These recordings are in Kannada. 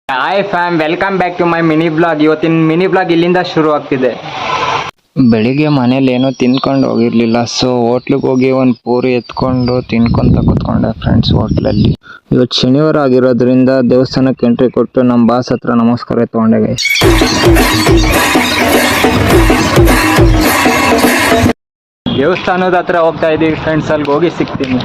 Hi fam, welcome back to my mini blog. ಇವತ್ತಿನ ಮಿನಿ ಬ್ಲಾಗ್ ಇಲ್ಲಿಂದ ಶುರು ಆಗ್ತಿದೆ. ಬೆಳಿಗ್ಗೆ ಮನೇಲಿ ಏನೂ ತಿನ್ಕೊಂಡು ಹೋಗಿರ್ಲಿಲ್ಲ, ಸೊ ಹೋಟ್ಲಿಗೆ ಹೋಗಿ ಒಂದು ಪೂರಿ ಎತ್ಕೊಂಡು ತಿನ್ಕೊಂತ ಕೂತ್ಕೊಂಡೆ ಫ್ರೆಂಡ್ಸ್ ಹೋಟ್ಲಲ್ಲಿ. ಇವತ್ತು ಶನಿವಾರ ಆಗಿರೋದ್ರಿಂದ ದೇವಸ್ಥಾನಕ್ಕೆ ಎಂಟ್ರಿ ಕೊಟ್ಟು ನಮ್ಮ ಬಾಸ್ ಹತ್ರ ನಮಸ್ಕಾರ ತಗೊಂಡೆ ಗೈಸ್. ದೇವಸ್ಥಾನದ ಹತ್ರ ಹೋಗ್ತಾ ಇದೀವಿ ಫ್ರೆಂಡ್ಸ್, ಅಲ್ಲಿಗೆ ಹೋಗಿ ಸಿಗ್ತೀನಿ.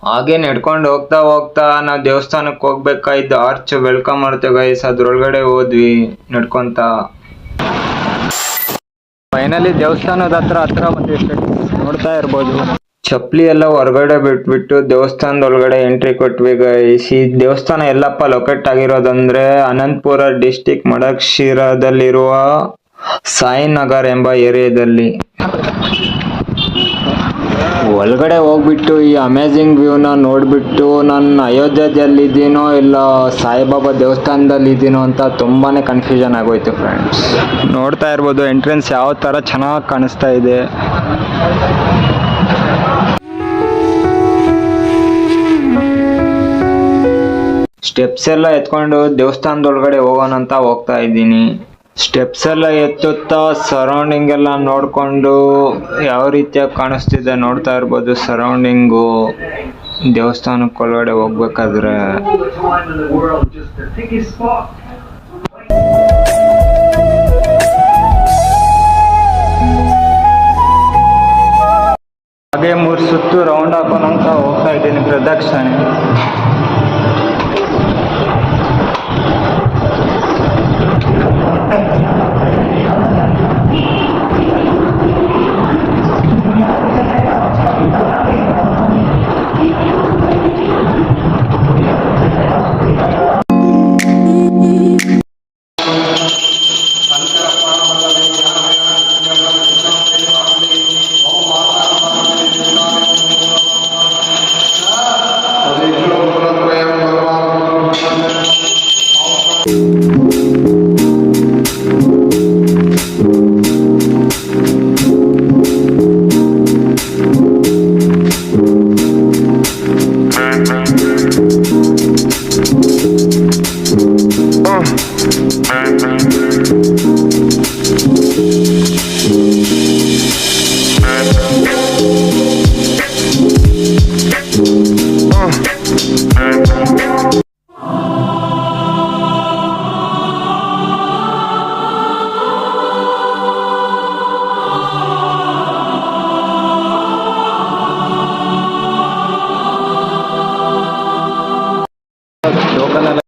ಹಾಗೆ ನಡ್ಕೊಂಡು ಹೋಗ್ತಾ ಹೋಗ್ತಾ ನಾವು ದೇವಸ್ಥಾನಕ್ಕೆ ಹೋಗ್ಬೇಕಾಯ್ತು. ಆರ್ಚ್ ವೆಲ್ಕಮ್ ಮಾಡ್ತೇವೆ ಗೈಸ್, ಅದ್ರೊಳಗಡೆ ಹೋದ್ವಿ ನಡ್ಕೊಂತ. ಫೈನಲಿ ದೇವಸ್ಥಾನದ ಹತ್ರ ಬಂದ್ವಿ ಫ್ರೆಂಡ್ಸ್, ನೋಡ್ತಾ ಇರ್ಬೋದು. ಚಪ್ಪಲಿ ಎಲ್ಲ ಹೊರಗಡೆ ಬಿಟ್ಬಿಟ್ಟು ದೇವಸ್ಥಾನದ ಒಳಗಡೆ ಎಂಟ್ರಿ ಕೊಟ್ವಿ ಗೈಸ್. ಈ ದೇವಸ್ಥಾನ ಎಲ್ಲಪ್ಪ ಲೊಕೇಟ್ ಆಗಿರೋದಂದ್ರೆ ಅನಂತಪುರ ಡಿಸ್ಟಿಕ್ ಮಡಕ್ಷಿರದಲ್ಲಿರುವ ಸಾಯಿನಗರ್ ಎಂಬ ಏರಿಯಾದಲ್ಲಿ. ಒಳಗಡೆ ಹೋಗ್ಬಿಟ್ಟು ಈ ಅಮೇಝಿಂಗ್ ವ್ಯೂನ ನೋಡ್ಬಿಟ್ಟು ನಾನು ಅಯೋಧ್ಯೆಯಲ್ಲಿದ್ದೀನೋ ಇಲ್ಲ ಸಾಯಿಬಾಬಾ ದೇವಸ್ಥಾನದಲ್ಲಿ ಇದ್ದೀನೋ ಅಂತ ತುಂಬಾನೇ ಕನ್ಫ್ಯೂಷನ್ ಆಗೋಯ್ತು ಫ್ರೆಂಡ್ಸ್. ನೋಡ್ತಾ ಇರ್ಬೋದು ಎಂಟ್ರೆನ್ಸ್ ಯಾವ ತರ ಚೆನ್ನಾಗಿ ಕಾಣಿಸ್ತಾ ಇದೆ. ಸ್ಟೆಪ್ಸ್ ಎಲ್ಲ ಎತ್ಕೊಂಡು ದೇವಸ್ಥಾನದೊಳಗಡೆ ಹೋಗೋಣ ಅಂತ ಹೋಗ್ತಾ ಇದ್ದೀನಿ. ಸ್ಟೆಪ್ಸ್ ಎಲ್ಲ ಎತ್ತುತ್ತಾ ಸರೌಂಡಿಂಗ್ ಎಲ್ಲ ನೋಡ್ಕೊಂಡು ಯಾವ ರೀತಿಯಾಗಿ ಕಾಣಿಸ್ತಿದೆ ನೋಡ್ತಾ ಇರ್ಬೋದು. ಸರೌಂಡಿಂಗು ದೇವಸ್ಥಾನಕ್ಕೆ ಒಳಗಡೆ ಹೋಗ್ಬೇಕಾದ್ರೆ ಹಾಗೆ 3 ಸುತ್ತು ರೌಂಡ್ ಹಾಕೋಣಂತ ಹೋಗ್ತಾ ಇದ್ದೀನಿ ಪ್ರದಕ್ಷಿಣೆ.